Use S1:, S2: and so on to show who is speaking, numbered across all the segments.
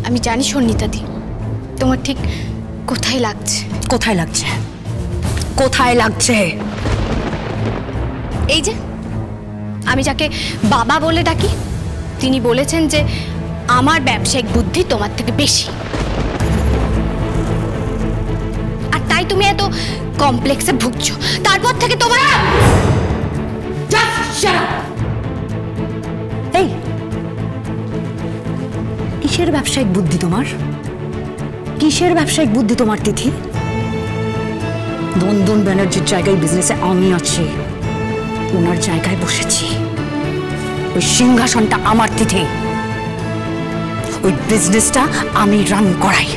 S1: আমি জানি সন্নিতাদি তোমার ঠিক কোথায় লাগছে।
S2: কোথায় লাগছে? কোথায় লাগছে?
S1: এই যে আমি যাকে বাবা বলে ডাকি তিনি বলেছেন যে আমার ব্যবসায়িক বুদ্ধি তোমার থেকে বেশি, আর তাই তুমি এত কমপ্লেক্সে ভুগছো। তারপর থেকে তোমার
S2: এই কিসের ব্যবসায়িক বুদ্ধি তোমার? কিসের ব্যবসায়িক বুদ্ধি তোমার তিথি? নন্দন ব্যানার্জির জায়গায় বিজনেসে আমি আছি, ওনার জায়গায় বসেছি। ওই সিংহাসনটা আমার তিথি, ওই বিজনেসটা আমি রান করাই।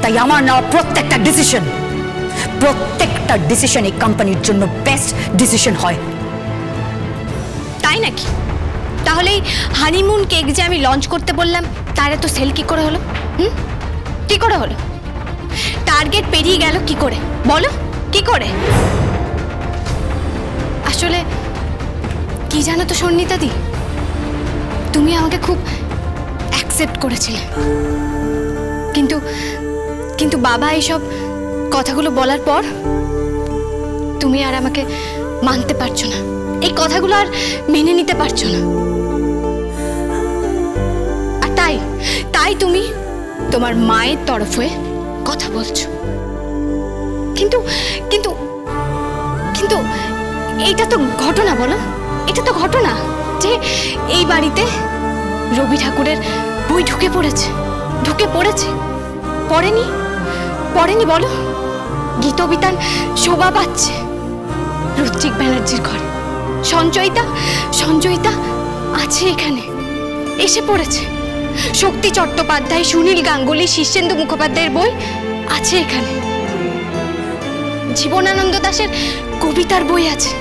S2: তাই আমার নেওয়া প্রত্যেকটা ডিসিশন এই কোম্পানির জন্য বেস্ট ডিসিশন হয়।
S1: তাই নাকি? তাহলে হানিমুন কেক যে আমি লঞ্চ করতে বললাম তার এত সেল কি করে হলো? কি করে হলো? টার্গেট পেরিয়ে গেল কি করে বলো? কি করে? আসলে কি জানো তো সন্নিতাদি, তুমি আমাকে খুব অ্যাকসেপ্ট করেছিলে, কিন্তু কিন্তু বাবা এইসব কথাগুলো বলার পর তুমি আর আমাকে মানতে পারছো না, এই কথাগুলো আর মেনে নিতে পারছো না। আর তাই তুমি তোমার মায়ের তরফ হয়ে কথা বলছো। কিন্তু কিন্তু কিন্তু এইটা তো ঘটনা, বলো, এটা তো ঘটনা যে এই বাড়িতে রবি ঠাকুরের বই ঢুকে পড়েছে। পড়েনি বলো? গীতবিতান শোভা পাচ্ছে রুচিক ব্যানার্জির ঘরে। সঞ্জয়িতা আছে এখানে, এসে পড়েছে। শক্তি চট্টোপাধ্যায়, সুনীল গাঙ্গুলি, শীর্ষেন্দু মুখোপাধ্যায়ের বই আছে এখানে। জীবনানন্দ দাশের কবিতার বই আছে।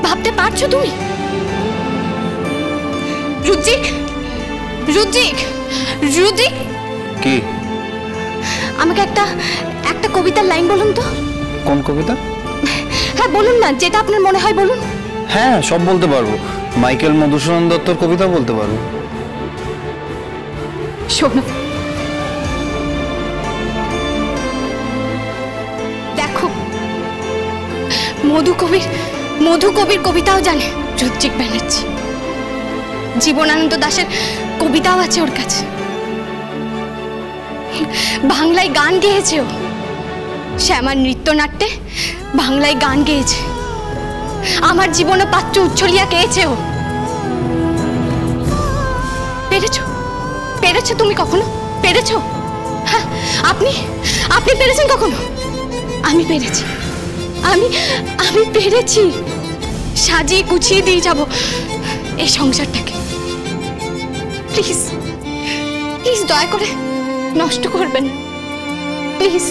S1: ভাবতে পারছো তুমি? রুদ্রিক
S3: কি?
S1: আমাকে একটা কবিতার লাইন বলুন তো।
S3: কোন কবিতা?
S1: হ্যাঁ বলুন না, যেটা আপনার মনে হয় বলুন।
S3: হ্যাঁ সব বলতে পারবো, মাইকেল মধুসূদন দত্তর কবিতা বলতে পারবো।
S1: শোনো, দেখো, মধু কবির কবিতাও জানে রুদ্রিক ব্যানার্জি। জীবনানন্দ দাশের কবিতাও আছে ওর কাছে। বাংলায় গান গেয়েছে ও, শ্যামার নৃত্যনাট্যে বাংলায় গান গেয়েছে। আমার জীবন পাত্র উচ্ছলিয়া গেয়েছে ও। পেরেছো তুমি কখনো? পেরেছো? হ্যাঁ, আপনি পেরেছেন কখনো? আমি পেরেছি, আমি পেরেছি। সাজিয়ে গুছিয়ে দিয়ে যাব এই সংসারটাকে। প্লিজ দয়া করে নষ্ট করবেন, প্লিজ।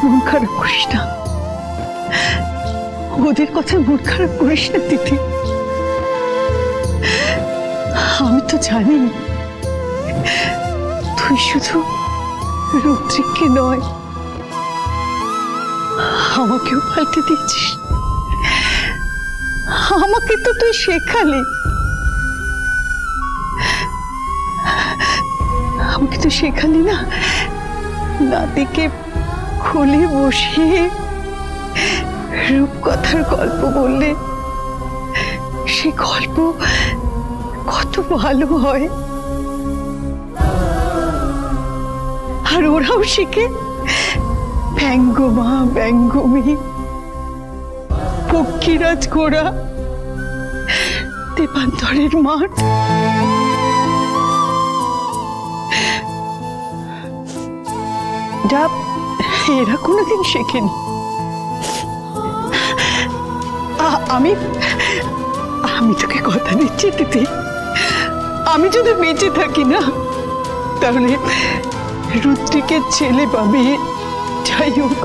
S4: মন খারাপ করিস না, ওদের কথা মন খারাপ করিস না তিথি। আমি তো জানি তুই শুধু রুদ্রিককে নয় আমাকেও পাল্টে দিয়েছিস। আমাকে তো তুই শেখালি, না নাতিকে কোলে বসিয়ে রূপকথার গল্প বললে সে গল্প কত ভালো হয়। আর ওরাও শিখে ব্যঙ্গমা, ব্যঙ্গমী, পক্ষীরাজ ঘোড়া, তেপান্তরের মাঠ। যা এরা কোনোদিন শেখেনি। আমি তোকে কথা দিচ্ছি দিদি, আমি যদি বেঁচে থাকি না তাহলে রুদ্রিকের ছেলে পাবে। যাই হোক,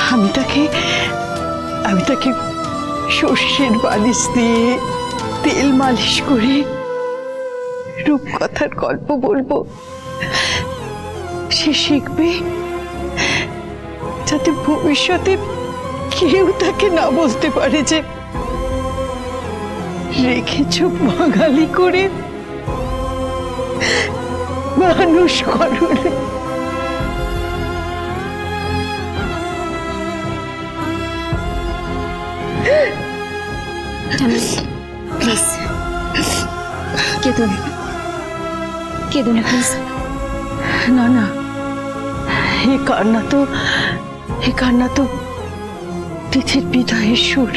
S4: আমি তাকে সর্ষের বালিশ দিয়ে তেল মালিশ করে রূপকথার গল্প বলবো। সে শিখবে, যাতে ভবিষ্যতে কেউ তাকে না বলতে পারে যে রেখেছ বাঙালি করে মানুষ করুন।
S1: প্লিজ কেঁদো না, কেঁদো না প্লিজ।
S4: না না, এ কান্না তো তিথির বিদায়ের সুর।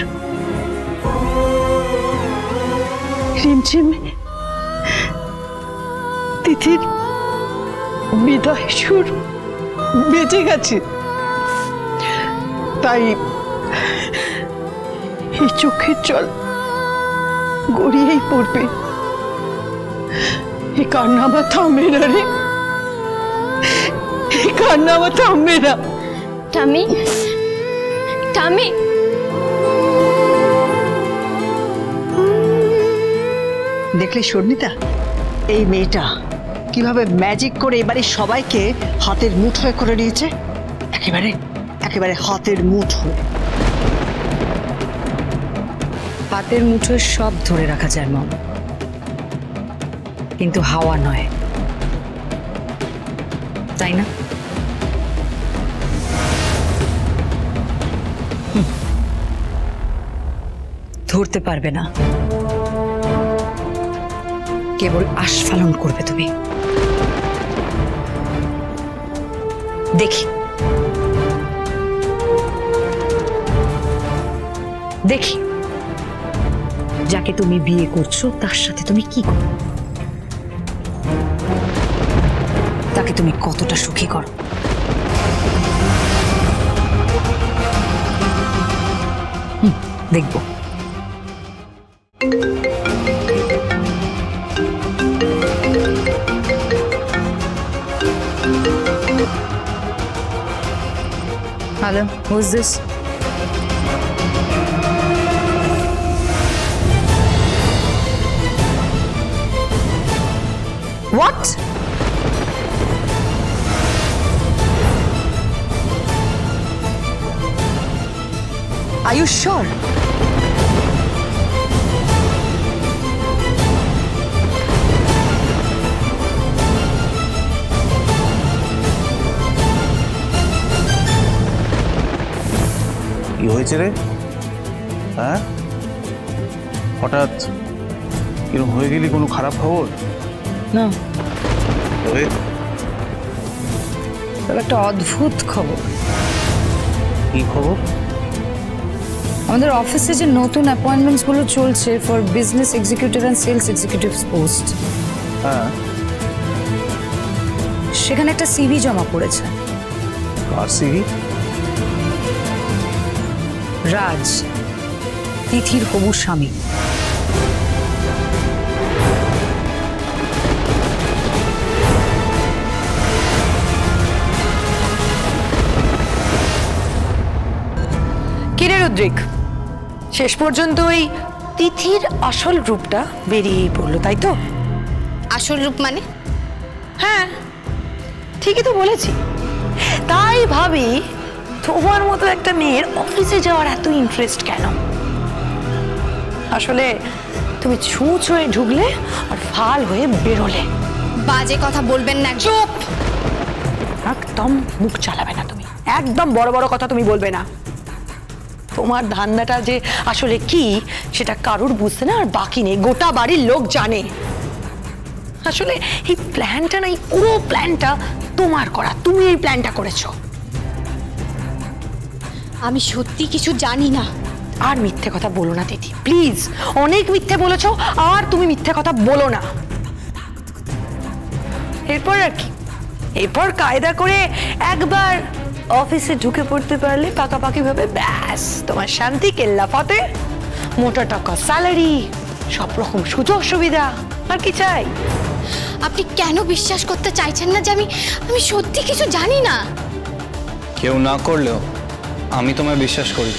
S4: রিমঝিম তিথির বিদায়ের সুর বেঁচে গেছে, তাই এই চোখের জল গড়িয়েই পড়বে। এ কান্না আমার থামবে না রে, এ কান্না আমার থামবে না।
S1: টামি, টামি,
S4: দেখলে শর্মিতা, এই মেয়েটা কিভাবে ম্যাজিক করে এবারে সবাইকে হাতের মুঠোয় করে নিয়েছে, একেবারে একেবারে হাতের মুঠো।
S2: হাতের মুঠোয় সব ধরে রাখা যায় মম, কিন্তু হাওয়া নয়, তাই না? ধরতে পারবে না, কেবল আস্ফালন করবে তুমি। দেখি দেখি যাকে তুমি বিয়ে করছো তার সাথে তুমি কি করো, তাকে তুমি কতটা সুখী করো। দেখবো। Hello, who's this? What? Are you sure?
S3: কি হয়েছে রে? হ্যাঁ, হঠাৎ কিরকম হয়ে গেলি? কোনো খারাপ খবর?
S2: না,
S3: তবে
S2: তবে একটা অদ্ভুত খবর।
S3: কি খবর?
S2: আমাদের অফিসে যে নতুন অ্যাপয়েন্টমেন্টস গুলো চলছে for business executive and sales executive post,
S3: হ্যাঁ,
S2: সেখানে একটা সিভি জমা পড়েছে।
S3: কার সিভি?
S2: রাজ, তিথির হবু স্বামী।
S5: কিরে রুদ্রিক, শেষ পর্যন্ত ওই তিথির আসল রূপটা বেরিয়েই পড়লো, তাই তো?
S1: আসল রূপ মানে?
S5: হ্যাঁ, ঠিকই তো বলেছি। তাই ভাবি তোমার মতো একটা মেয়ের অফিসে যাওয়ার এত ইন্টারেস্ট কেন? আসলে তুমি ছুঁচ হয়ে ঢুকলে আর ফাল হয়ে বেরোলে।
S1: বাজে কথা বলবেন না।
S5: চুপ! একদম মুখ চালাবে না তুমি, একদম বড় বড় কথা তুমি বলবে না। তোমার ধান্দাটা যে আসলে কি সেটা কারুর বুঝতে না আর বাকি নেই, গোটা বাড়ির লোক জানে। আসলে এই প্ল্যানটা না, এই পুরো প্ল্যানটা তোমার করা, তুমি এই প্ল্যানটা করেছো।
S1: আমি সত্যি কিছু জানি না।
S5: আর মিথ্যে কথা বলো না দিদি, প্লিজ। অনেক মিথ্যে বলেছো, আর তুমি মিথ্যে কথা বলো না। এরপর আর কি? এরপর কায়দা করে একবার অফিসে ঢুকে পড়তে পারলে পাকাপাকি ভাবে, ব্যাস তোমার শান্তি, কেল্লা ফতে, মোটা টাকা স্যালারি, সব রকম সুযোগ সুবিধা। আর কি চাই?
S1: আপনি কেন বিশ্বাস করতে চাইছেন না যে আমি সত্যি কিছু জানি না?
S3: কেউ না করলেও আমি তোমায় বিশ্বাস করি।